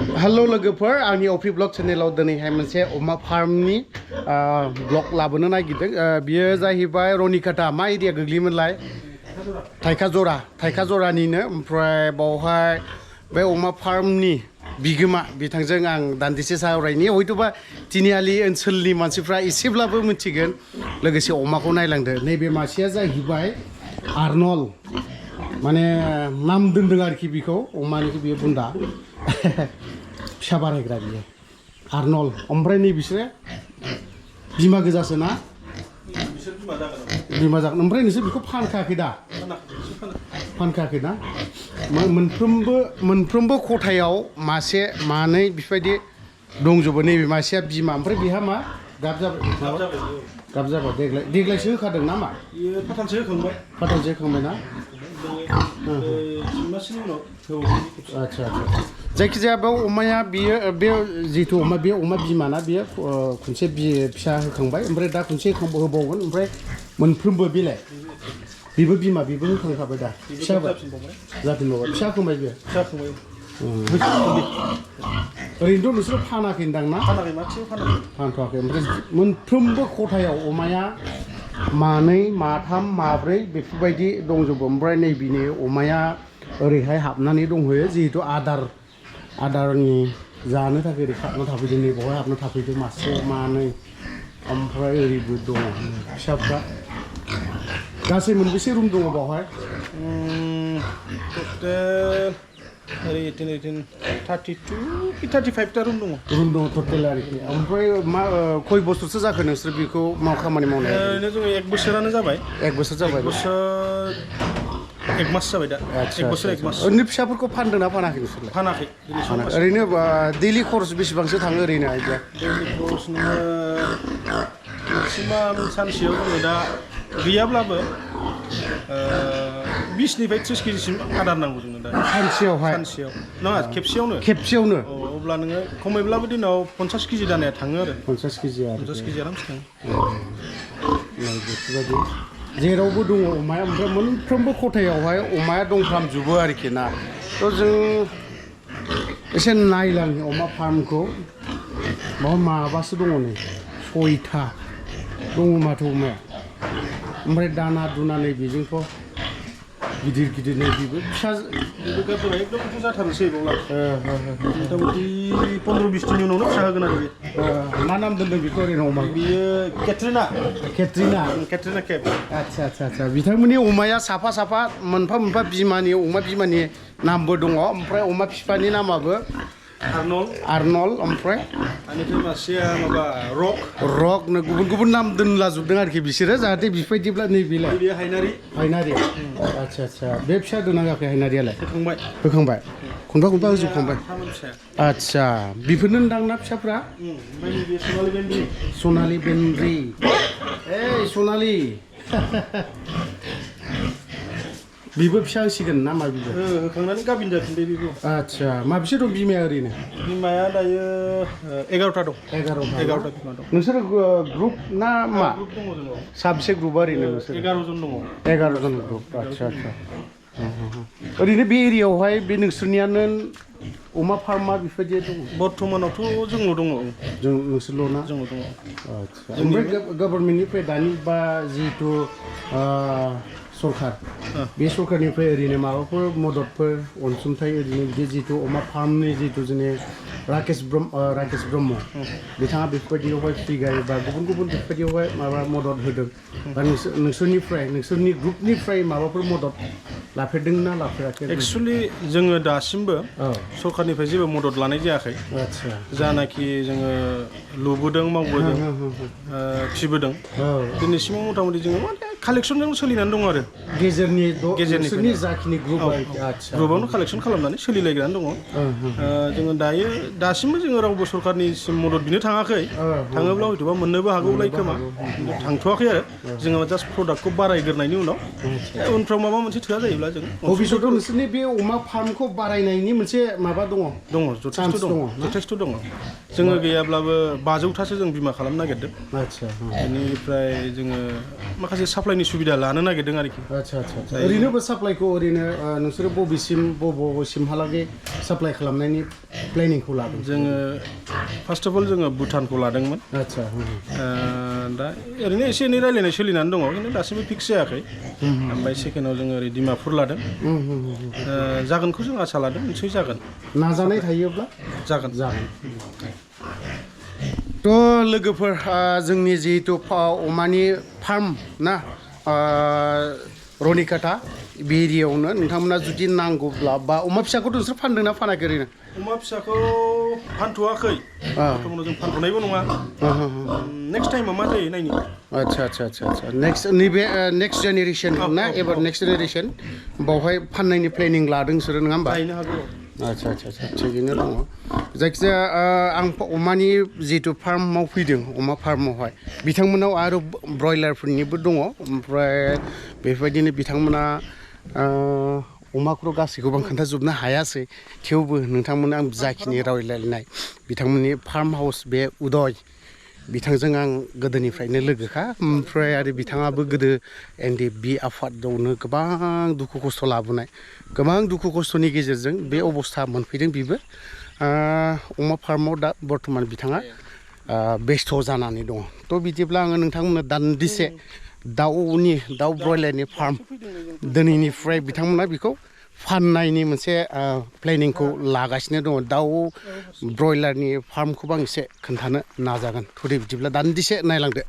hello लोगोफोर आंनि अफि blog चेनेलाव दिनैहाय मोनसे अमा फार्मनि ब्लग लाबोनो नागिरदों बियो जाहैबाय रनिकाटा मा एरिया गोग्लैयोमोनलाय थाइखा जरानिनो ओमफ्राय बावहाय बे अमा फार्मनि बिगोमा बिथांजों आं दान्दिसे सावरायनि हयतोबा तिनिआलि ओनसोलनि मानसिफ्रा एसेब्लाबो मिथिगोन लोगोसे अमाखौ नायलांदो नैबे मासेया जाहैबाय आर्नल माने नाम दोनदों आरोखि बिखौ अमानिखौ बियो बुन्दा फिसा बारायग्रा बियो आर्नल ओमफ्राय नै बिसोरो बिमा गोजासो ना बिमा जागोन ओमफ्राय नोंसोर बेखौ फानखायाखै दा फानखायाखै ना मोनफ्रोमबो खथायाव मासे मानै बेबायदि दंजोबो नैबे मासेया बिमा ओमफ्राय बेहा मा गाब जाबाय देग्लायसो होखादों ना मा फाथालसो होखांबाय ना आच्छा जायखिजाया बेयाव अमाया बियो बे जिथु अमा बे अमा बिमा ना बियो खनसे फिसा होखांबाय ओमफ्राय दा खनसे होबावगोन ओमफ्राय मोनफ्रोमबो बेलाय बेबो बिमा बेबो होखांखाबाय दा फिसा जाफिनबावबाय फिसा होखांबाय बियो ओरैनोथ' नोंसोर फानाखै होनदां ना फानथ'वाखै ओमफ्राय मोनफ्रोमबो खथायाव अमाया मानै माथाम माब्रै बेफोरबायदि दंजोबो ओमफ्राय नैबेनि अमाया ओरैहाय हाबनानै दंहैयो जिहेतु आदारनि जानो थाखाय ओरै हाबना थाफैदों नै बावहाय हाबना थाफैदों मासे मानै ओमफ्राय ओरैबो दङ फिसाफ्रा गासै मोनबेसे रुम दङ बावहाय ओरै 32 35 टा रुम दङ टटेल आरोखि ओमफ्राय मा खय बोसोरसो जाखो नोंसोर बेखौ खामानि मावनाय ओरैनो जोङो 1 बोसोरानो जाबाय 1 बोसोर जाबाय 1 मास जाबाय दा 1 बोसोर 1 मास ओरैनो फिसाफोरखौ फानदोंना फानाखै नोंसोरलाय फानाखै ओरैनो दैलि खरस बेसेबांसो थाङो ओरैनो आइडिया दैलि खरस नोङो मेक्सिमाम सानसेयाव जोङो दा गैयाब्लाबो 20 निफ्राय 30 केजिसिम आदार नांगौ जोंनो दा सानसेयाव नङा खेबसेयावनो अब्ला नोङो खमैब्लाबो दिनाव 50 केजि दानाया थाङो आरो 50 केजि आरामसे थाङो बेफोरबायदि जेरावबो दङ अमाया ओमफ्राय मोनफ्रोमबो खथायावहाय अमाया दंफ्रामजोबो आरोखि ना थ' जों एसे नायलाङो अमा फार्मखौ माबासो दङ नै 6था दङ माथो अमाया ओमफ्राय दाना दुना नै बेजोंथ' गिदिर नै बेबो फिसा एकदम जाथारनोसै बावला मथा-मथि 15-20 दिननि उनावनो फिसा होगोन आरो बे मा नाम दोनदों बेखौ ओरैनो अमा बियो केट्रिना केप आच्छा बिथांमोननि अमाया साफा मोनफा बिमानि अमा बिमानि नामबो दङ ओमफ्राय अमा बिफानि नामाबो आर्नल ओमफ्राय मासेया माबा रकनो गुबुन नाम दोनलाजोबदों आरोखि बिसोरो जाहाथे बेबायदिब्ला नैबेलाय हायनारि आच्छा बे फिसा दोनाङाखै हायनारियालाय होखांबाय खनफा होजोबखांबाय आच्छा बेफोरनो होनदां फिसाफ्रा सनालि बेन्द्रि सनालि बेबो फिसा होसिगोन ना मा बिबो होखांनानै गाबिन जाफिनदे बेबो आच्छा माबेसे दं बिमाया ओरैनो बिमाया दायो 11टा दं 11टा बिमा दं नोंसोर ग्रुप ना मा ग्रुप दङ जोंनाव साबेसे ग्रुप ओरैनो नोंसोर 11 जन दङ 11 जन ग्रुप आच्छा ओरैनो बे एरियायावहाय बे नोंसोरनियानो अमा फार्मा बेफोरबायदि दङ बर्तमानावथ' जोंल' दङ नोंसोरल' ना जोंल' दङ आच्छा ओमफ्राय गभर्नमेन्टनिफ्राय दानि बा जिहेतु सरकार बे सरकारनिफ्राय ओरैनो माबाफोर मददफोर अनसुंथाइ ओरैनो बिदि जिथु अमा फार्मनि जिथु जोंनि राकेश ब्रह्म बिथाङा बेफोरबायदियावहाय फैगाय बा गुबुन बेफोरबायदियावहाय माबा मदद होदों बा नोंसोरनि ग्रुपनिफ्राय माबाफोर मदद लाफेरदों ना लाफेराखै एक्सुवेलि जोङो दासिमबो सरकारनिफ्राय जेबो मदद लानाय जायाखै जानाखि जोङो लुबोदों मावबोदों फिबोदों दिनैसिमाव मथा-मथि जोङो कालेक्सनजों सोलिनानै दं आरो गेजेरनि जाखिनि ग्रुप ग्रुपआवनो कालेक्सन खालामनानै सोलिलायग्रानै दङ जोङो दासिमबो जोङो रावबो सरकारनिसिम मदद बिनो थाङाखै थाङोब्ला हयथ'बा मोननोबो हागौलाय खोमा थांथ'वाखै आरो जोङो जास्ट प्रडाक्टखौ बारायग्रोनायनि उनफ्राव माबा मोनसे थोआ जायोब्ला जों भबिष्यतआव नोंसोरनि बे अमा फार्मखौ बारायनायनि मोनसे माबा दङ जथेस्थ' दङ जोङो गैयाब्लाबो 500टासो जों बिमा खालामनो नागिरदों बेनिफ्राय जोङो माखासे साप्लाइनि सुबिदा लानो नागिरदों आरोखि ओरैनो साप्लाइखौ ओरैनो नोंसोरो बबेसिमहालागै साप्लाइ खालामनायनि प्लेनिंखौ लादों जोङो फार्स्ट अफ अल जोङो भुटानखौ लादोंमोन आदसा दा ओरैनो एसे एनै रायलायनाय सोलिनानै दङ खिन्थु दासिमबो फिक्स जायाखै ओमफ्राय सेकेन्डआव जोङो ओरै डिमापुर लादों जागोनखौ जों आसा लादों निसय जागोन नाजानाय थायोब्ला जागोन थ' लोगोफोर जोंनि जिहेतु अमानि फार्म ना रनिकाटा बे एरियायावनो नोंथांमोना जुदि नांगौब्ला बा अमा फिसाखौथ' नोंसोर फानदोंना फानाखै ओरैनो अमा फिसाखौ फानथ'वाखै बर्थमानाव जों फानथ'नायबो नङा नेक्स्ट टाइमाव मा जायो नायनि आदसा नेक्स्ट जेनेरेसन ना एबार नेक्स्ट जेनेरेसन बावहाय फाननायनि प्लेनिं लादों नोंसोरो नङा होमबा गायनो हागौ आदसा थिगैनो दङ जायखिजाया आं अमानि जिहेतु फार्माव फैदों अमा फार्मावहाय बिथांमोनाव आरो ब्रयलारफोरनिबो दङ ओमफ्राय बेफोरबायदिनो बिथांमोना अमाखौथ' गासैखौबो आं खोन्थाजोबनो हायासै थेवबो नोंथांमोना आं जाखिनि रायलायनाय बिथांमोननि फार्म हाउस बे उदय बिथांजों आं गोदोनिफ्रायनो लोगोखा ओमफ्राय आरो बिथाङाबो गोदो NDB आफादावनो गोबां दुखु खस्थ' लाबोनाय गोबां दुखु खस्थ'नि गेजेरजों बे अबस्था मोनफैदों बेबो अमा फार्माव दा बर्थमान बिथाङा बेस्थ' जानानै दङ थ' बिदिब्ला आङो नोंथांमोननो दान्दिसे दाउ ब्रयलारनि फार्म दिनैनिफ्राय बिथांमोना बेखौ फाननायनि मोनसे प्लेनिंखौ लागासिनो दङ दाउ ब्रयलारनि फार्मखौबो आं एसे खोन्थानो नाजागोन थुदे बिदिब्ला दान्दिसे नायलांदो